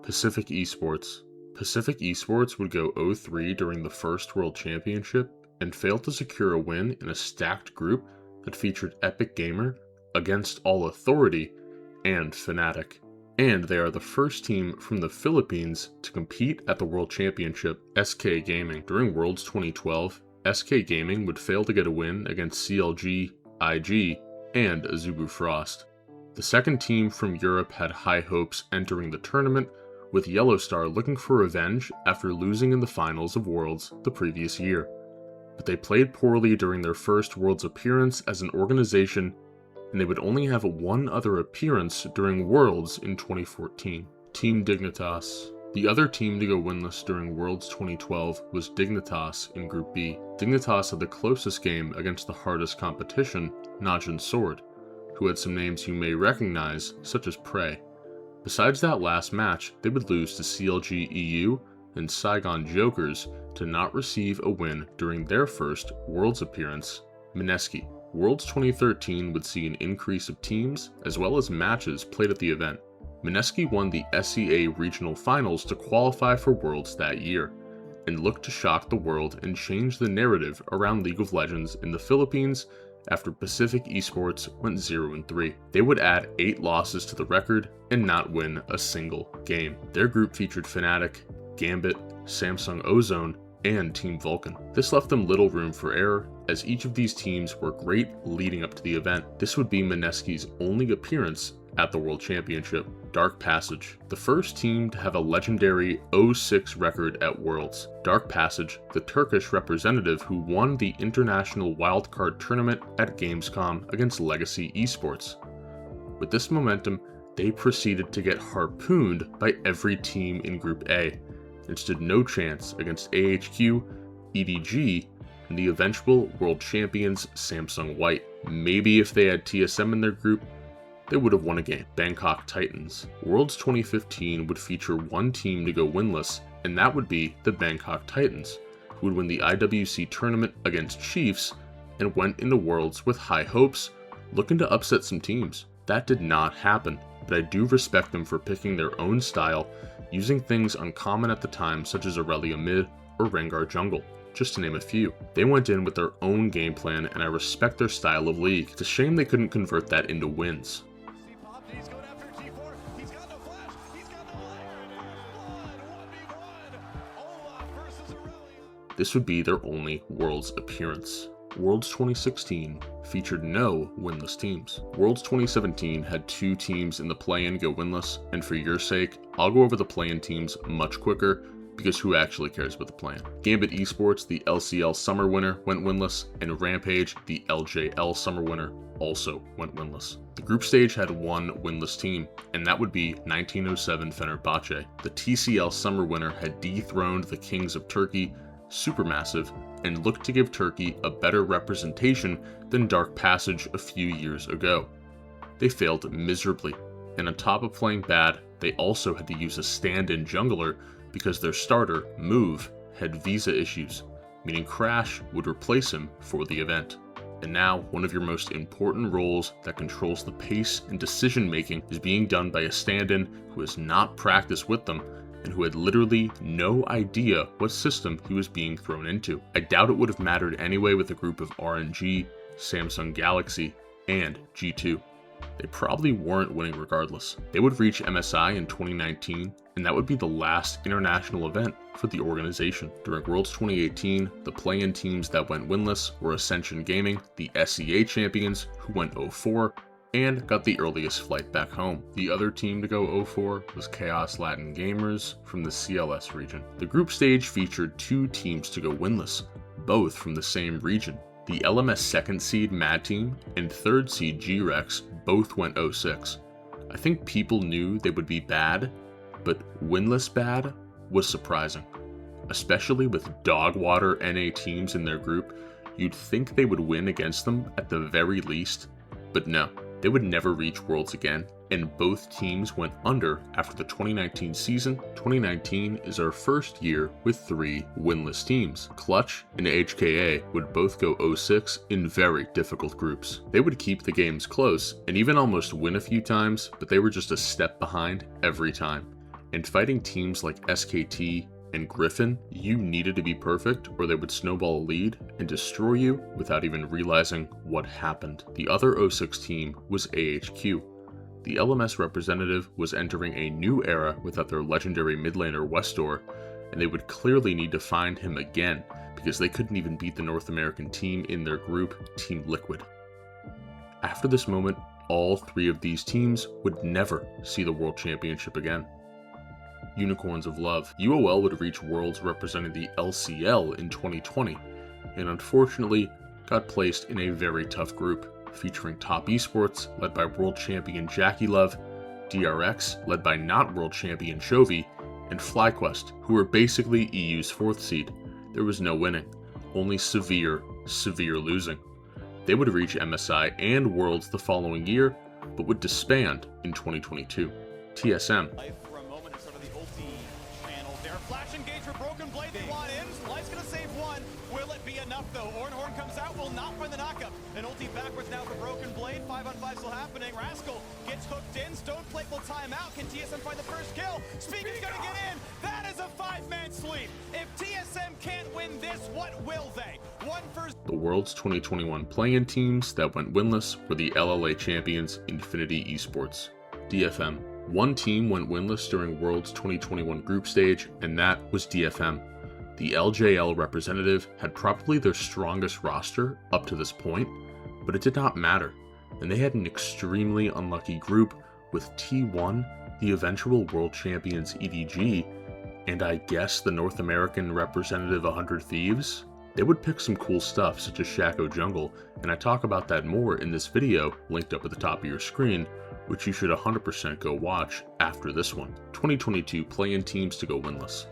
Pacific Esports. Pacific Esports would go 0-3 during the first World Championship and failed to secure a win in a stacked group that featured Epic Gamer, Against All Authority, and Fnatic. And they are the first team from the Philippines to compete at the World Championship. SK Gaming. During Worlds 2012, SK Gaming would fail to get a win against CLG, IG, and Azubu Frost. The second team from Europe had high hopes entering the tournament, with Yellowstar looking for revenge after losing in the finals of Worlds the previous year. But they played poorly during their first Worlds appearance as an organization, and they would only have one other appearance during Worlds in 2014. Team Dignitas. The other team to go winless during Worlds 2012 was Dignitas in Group B. Dignitas had the closest game against the hardest competition, Najin Sword, who had some names you may recognize, such as Prey. Besides that last match, they would lose to CLG EU and Saigon Jokers to not receive a win during their first Worlds appearance. Mineski. Worlds 2013 would see an increase of teams as well as matches played at the event. Mineski won the SEA Regional Finals to qualify for Worlds that year, and looked to shock the world and change the narrative around League of Legends in the Philippines after Pacific Esports went 0-3. They would add 8 losses to the record and not win a single game. Their group featured Fnatic, Gambit, Samsung Ozone, and Team Vulcan. This left them little room for error, as each of these teams were great leading up to the event. This would be Mineski's only appearance at the World Championship. Dark Passage. The first team to have a legendary 0-6 record at Worlds. Dark Passage, the Turkish representative who won the international wildcard tournament at Gamescom against Legacy Esports. With this momentum, they proceeded to get harpooned by every team in Group A, and stood no chance against AHQ, EDG, and the eventual world champions Samsung White. Maybe if they had TSM in their group, they would have won a game. Bangkok Titans. Worlds 2015 would feature one team to go winless, and that would be the Bangkok Titans, who would win the IWC tournament against Chiefs and went into Worlds with high hopes, looking to upset some teams. That did not happen, but I do respect them for picking their own style, using things uncommon at the time such as Aurelia mid or Rengar jungle, just to name a few. They went in with their own game plan, and I respect their style of league. It's a shame they couldn't convert that into wins. This would be their only Worlds appearance. Worlds 2016 featured no winless teams. Worlds 2017 had 2 teams in the play-in go winless, and for your sake, I'll go over the play-in teams much quicker, because who actually cares about the plan? Gambit Esports, the LCL summer winner, went winless, and Rampage, the LJL summer winner, also went winless. The group stage had one winless team, and that would be 1907 Fenerbahce. The TCL summer winner had dethroned the Kings of Turkey, Supermassive, and looked to give Turkey a better representation than Dark Passage a few years ago. They failed miserably, and on top of playing bad, they also had to use a stand-in jungler because their starter, Move, had visa issues, meaning Crash would replace him for the event. And now, one of your most important roles that controls the pace and decision making is being done by a stand-in who has not practiced with them and who had literally no idea what system he was being thrown into. I doubt it would have mattered anyway with a group of RNG, Samsung Galaxy, and G2. They probably weren't winning regardless. They would reach MSI in 2019, and that would be the last international event for the organization. During Worlds 2018, the play-in teams that went winless were Ascension Gaming, the SEA champions, who went 0-4, and got the earliest flight back home. The other team to go 0-4 was Kaos Latin Gamers from the CLS region. The group stage featured 2 teams to go winless, both from the same region. The LMS 2nd seed Mad Team and 3rd seed GRex both went 0-6. I think people knew they would be bad, but winless bad was surprising. Especially with Dogwater NA teams in their group, you'd think they would win against them at the very least, but no. They would never reach Worlds again, and both teams went under after the 2019 season. 2019 is our first year with 3 winless teams. Clutch and HKA would both go 0-6 in very difficult groups. They would keep the games close and even almost win a few times, but they were just a step behind every time. and fighting teams like SKT and Griffin, you needed to be perfect or they would snowball a lead and destroy you without even realizing what happened. The other 06 team was AHQ. The LMS representative was entering a new era without their legendary mid laner Westor, and they would clearly need to find him again because they couldn't even beat the North American team in their group, Team Liquid. After this moment, all three of these teams would never see the World Championship again. Unicorns of Love. UOL would reach Worlds representing the LCL in 2020, and unfortunately got placed in a very tough group, featuring Top Esports, led by World Champion Jackie Love, GRex, led by not World Champion Chovy, and FlyQuest, who were basically EU's 4th seed. There was no winning, only severe losing. They would reach MSI and Worlds the following year, but would disband in 2022. TSM. For a moment, it's sort of the ulti channel there. Flash engage for Broken Blade. They want in. Life's gonna save one. Will it be enough though? Horn comes out, will not find the knockup. An ulti backwards now for Broken Blade. 5-on-5 still happening. Rascal gets hooked in. Stoneplate will time out. Can TSM find the first kill? Speak is gonna get in. That is a 5-man sweep. If TSM can't win this, what will they? The World's 2021 play-in teams that went winless were the LLA champions Infinity Esports. DFM. One team went winless during World's 2021 group stage, and that was DFM. The LJL representative had probably their strongest roster up to this point, but it did not matter, and they had an extremely unlucky group with T1, the eventual world champions EDG, and I guess the North American representative 100 Thieves. They would pick some cool stuff such as Shaco Jungle, and I talk about that more in this video linked up at the top of your screen, which you should 100% go watch after this one. 2022 play-in teams to go winless.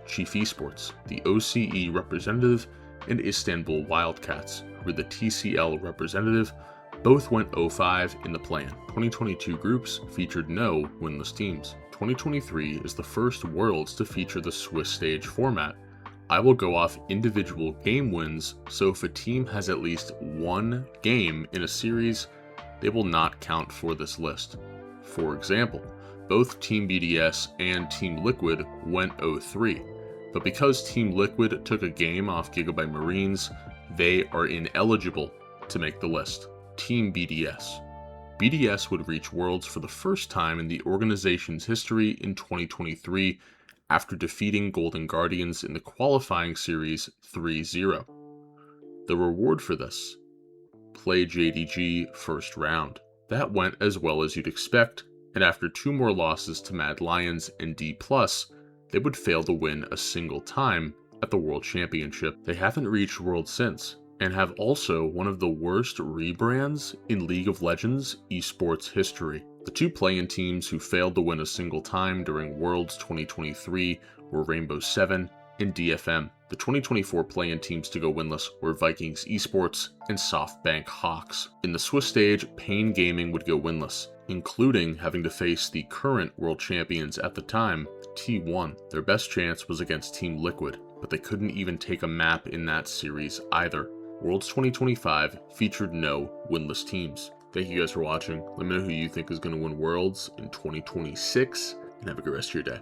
Chief Esports, the OCE representative, and Istanbul Wildcats, who were the TCL representative, both went 0-5 in the play-in. 2022 groups featured no winless teams. 2023 is the first Worlds to feature the Swiss stage format. I will go off individual game wins, so if a team has at least one game in a series, they will not count for this list. For example, both Team BDS and Team Liquid went 0-3, but because Team Liquid took a game off Gigabyte Marines, they are ineligible to make the list. Team BDS. BDS would reach Worlds for the first time in the organization's history in 2023 after defeating Golden Guardians in the qualifying series 3-0. The reward for this? Play JDG first round. That went as well as you'd expect, and after 2 more losses to Mad Lions and D+, they would fail to win a single time at the World Championship. They haven't reached Worlds since, and have also one of the worst rebrands in League of Legends esports history. The 2 play-in teams who failed to win a single time during Worlds 2023 were Rainbow 7 and DFM. The 2024 play-in teams to go winless were Vikings Esports and SoftBankHawks. In the Swiss stage, Pain Gaming would go winless, including having to face the current world champions at the time, T1. Their best chance was against Team Liquid, but they couldn't even take a map in that series either. Worlds 2025 featured no winless teams. Thank you guys for watching. Let me know who you think is going to win Worlds in 2026, and have a good rest of your day.